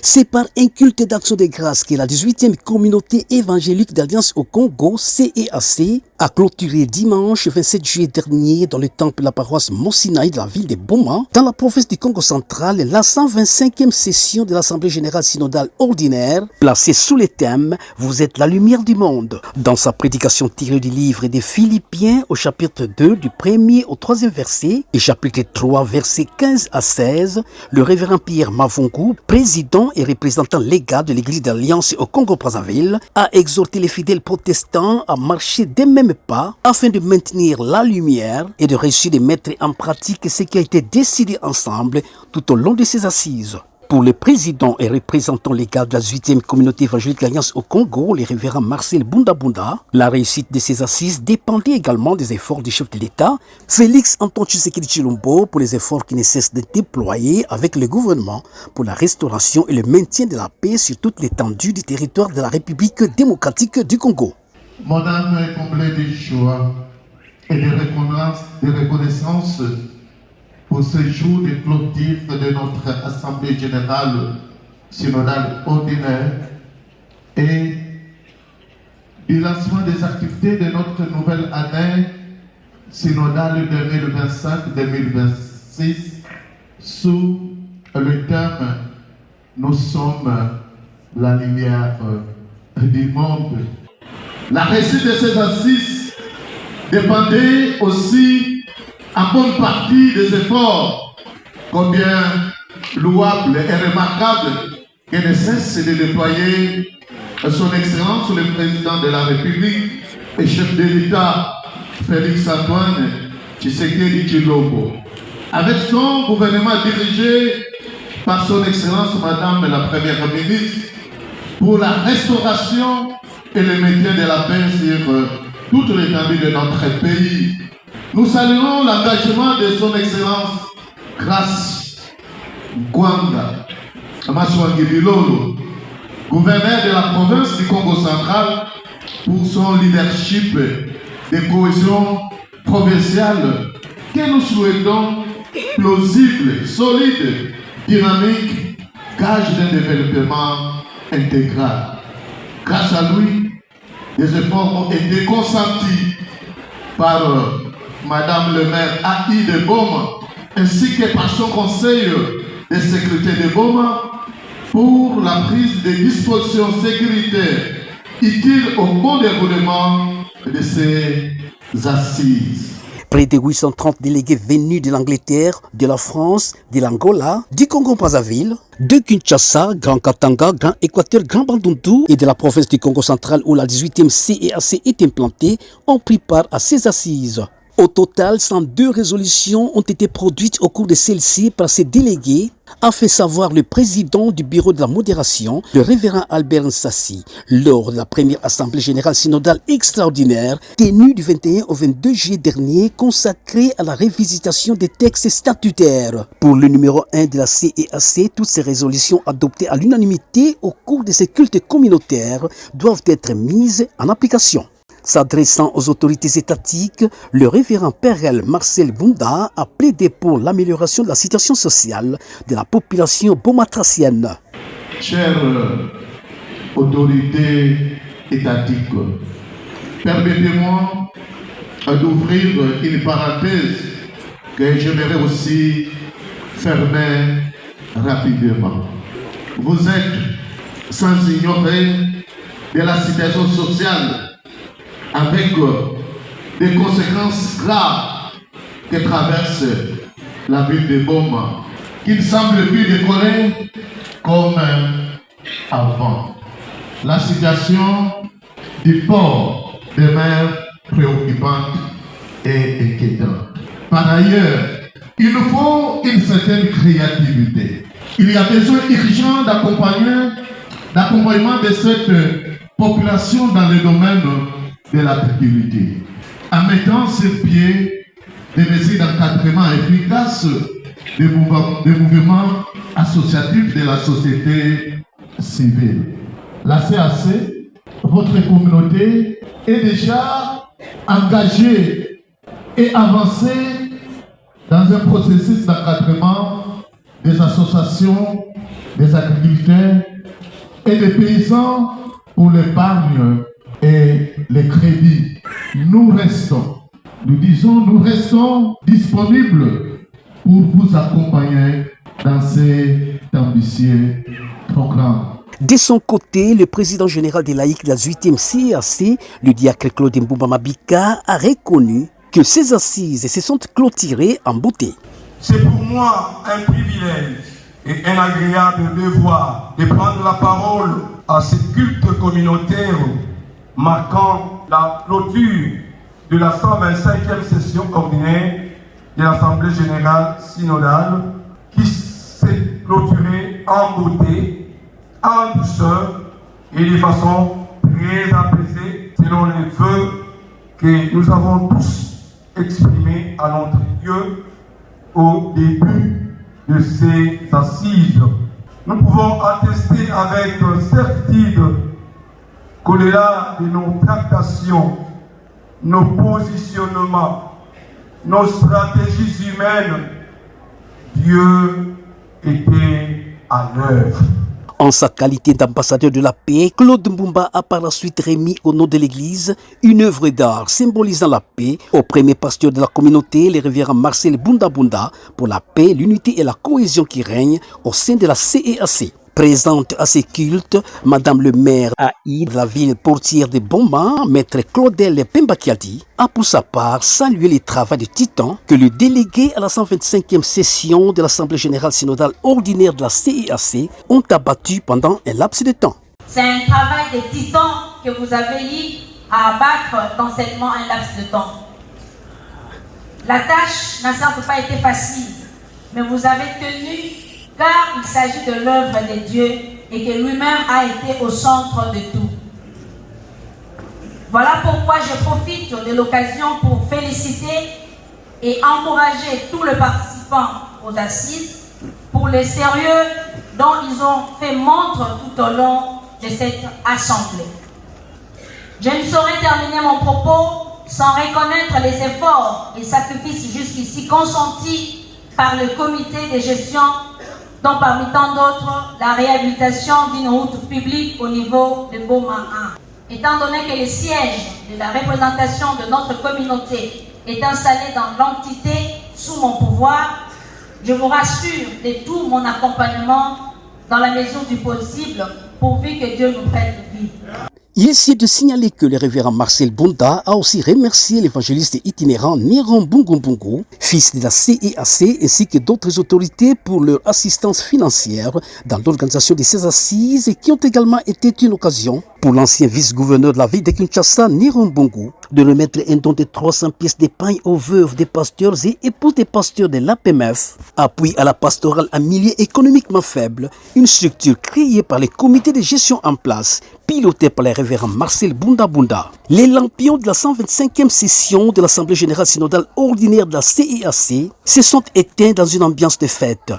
C'est par un culte d'action de grâce que la 18e communauté évangélique d'Alliance au Congo, CEAC, a clôturé dimanche 27 juillet dernier dans le temple de la paroisse Monsinaï de la ville de Boma, dans la province du Congo central, la 125e session de l'Assemblée générale synodale ordinaire, placée sous le thème « Vous êtes la lumière du monde ». Dans sa prédication tirée du livre des Philippiens au chapitre 2 du 1er au 3e verset et chapitre 3 versets 15 à 16, le révérend Pierre Mavungu, président et représentant légal de l'Église d'Alliance au Congo-Brazzaville, a exhorté les fidèles protestants à marcher des mêmes pas afin de maintenir la lumière et de réussir de mettre en pratique ce qui a été décidé ensemble tout au long de ces assises. Pour le président et représentant légal de la 18e communauté évangélique de l'Alliance au Congo, le révérend Marcel Bunda, la réussite de ces assises dépendait également des efforts du chef de l'État, Félix Antoine Tshisekedi Tshilombo, pour les efforts qui ne cessent de déployer avec le gouvernement pour la restauration et le maintien de la paix sur toute l'étendue du territoire de la République démocratique du Congo. Mon âme est comblée de joie et de reconnaissance pour ce jour de clôture de notre Assemblée générale synodale ordinaire et du lancement des activités de notre nouvelle année synodale 2025-2026 sous le thème « Nous sommes la lumière du monde ». La réussite de ces assises dépendait aussi en bonne partie des efforts combien louables et remarquables que ne cesse de déployer son Excellence le Président de la République et chef de l'État Félix Antoine Tshisekedi Tshilombo. Avec son gouvernement dirigé par son Excellence Madame la Première ministre pour la restauration et le maintien de la paix sur toute l'étendue de notre pays. Nous saluons l'engagement de son Excellence Grace Gwanga Maswangibilolo, gouverneur de la province du Congo central, pour son leadership de cohésion provinciale que nous souhaitons plausible, solide, dynamique, gage d'un développement intégral. Grâce à lui, des efforts ont été consentis par Madame le maire A.I. de Boma ainsi que par son conseil de sécurité de Boma pour la prise des dispositions sécuritaires utiles au bon déroulement de ces assises. Près de 830 délégués venus de l'Angleterre, de la France, de l'Angola, du Congo-Brazzaville, de Kinshasa, Grand Katanga, Grand Équateur, Grand Bandundu et de la province du Congo central où la 18e CEAC est implantée ont pris part à ces assises. Au total, 102 résolutions ont été produites au cours de celles-ci par ces délégués, a fait savoir le président du bureau de la modération, le révérend Albert Nsassi, lors de la première assemblée générale synodale extraordinaire tenue du 21 au 22 juillet dernier, consacrée à la révisitation des textes statutaires. Pour le numéro 1 de la CEAC, toutes ces résolutions adoptées à l'unanimité au cours de ces cultes communautaires doivent être mises en application. S'adressant aux autorités étatiques, le révérend Père Marcel Bunda a plaidé pour l'amélioration de la situation sociale de la population bomatracienne. Chères autorités étatiques, permettez-moi d'ouvrir une parenthèse que j'aimerais aussi fermer rapidement. Vous êtes sans ignorer de la situation sociale avec des conséquences graves que traverse la ville de Boma, qui ne semble plus décoller comme avant. La situation du port demeure préoccupante et inquiétante. Par ailleurs, il nous faut une certaine créativité. Il y a besoin urgent d'accompagnement de cette population dans le domaine de l'activité, en mettant sur pied des mesures d'encadrement efficaces des mouvements associatifs de la société civile. La CAC, votre communauté, est déjà engagée et avancée dans un processus d'encadrement des associations des agriculteurs et des paysans pour l'épargne et les crédits. Nous restons disponibles pour vous accompagner dans cet ambitieux programme. De son côté, le président général des laïcs de la 8e CAC, le diacre Claude Mbumba Mabika, a reconnu que ces assises se sont clôturées en beauté. C'est pour moi un privilège et un agréable devoir de prendre la parole à ce culte communautaire marquant la clôture de la 125e session ordinaire de l'Assemblée générale synodale qui s'est clôturée en beauté, en douceur et de façon très apaisée selon les vœux que nous avons tous exprimés à notre Dieu au début de ces assises. Nous pouvons attester avec certitude qu'au-delà de nos tractations, nos positionnements, nos stratégies humaines, Dieu était à l'œuvre. En sa qualité d'ambassadeur de la paix, Claude Mbumba a par la suite remis au nom de l'Église une œuvre d'art symbolisant la paix au premier pasteur de la communauté, le révérend Marcel Bunda Bunda, pour la paix, l'unité et la cohésion qui règnent au sein de la CEAC. Présente à ces cultes, Madame le maire de la ville portière de Boma, Maître Claudel Pembakiadi, a pour sa part salué le travail de titan que le délégué à la 125e session de l'Assemblée générale synodale ordinaire de la CEAC ont abattu pendant un laps de temps. C'est un travail de titan que vous avez eu à abattre dans seulement un laps de temps. La tâche n'a certes pas été facile, mais vous avez tenu car il s'agit de l'œuvre de Dieu et que lui-même a été au centre de tout. Voilà pourquoi je profite de l'occasion pour féliciter et encourager tous les participants aux assises pour le sérieux dont ils ont fait montre tout au long de cette assemblée. Je ne saurais terminer mon propos sans reconnaître les efforts et sacrifices jusqu'ici consentis par le comité de gestion, dont parmi tant d'autres, la réhabilitation d'une route publique au niveau de Boma 1. Étant donné que le siège de la représentation de notre communauté est installé dans l'entité sous mon pouvoir, je vous rassure de tout mon accompagnement dans la mesure du possible, pourvu que Dieu nous prête vie. Il est de signaler que le révérend Marcel Bunda a aussi remercié l'évangéliste itinérant Néron Bungu, fils de la CEAC, ainsi que d'autres autorités pour leur assistance financière dans l'organisation de ces assises qui ont également été une occasion pour l'ancien vice-gouverneur de la ville de Kinshasa, Néron Bungu, de remettre un don de 300 pièces d'épargne aux veuves des pasteurs et épouses des pasteurs de l'APMF, appui à la pastorale à milieu économiquement faible, une structure créée par les comités de gestion en place, piloté par le révérend Marcel Bunda Bunda. Les lampions de la 125e session de l'Assemblée générale synodale ordinaire de la CEAC se sont éteints dans une ambiance de fête.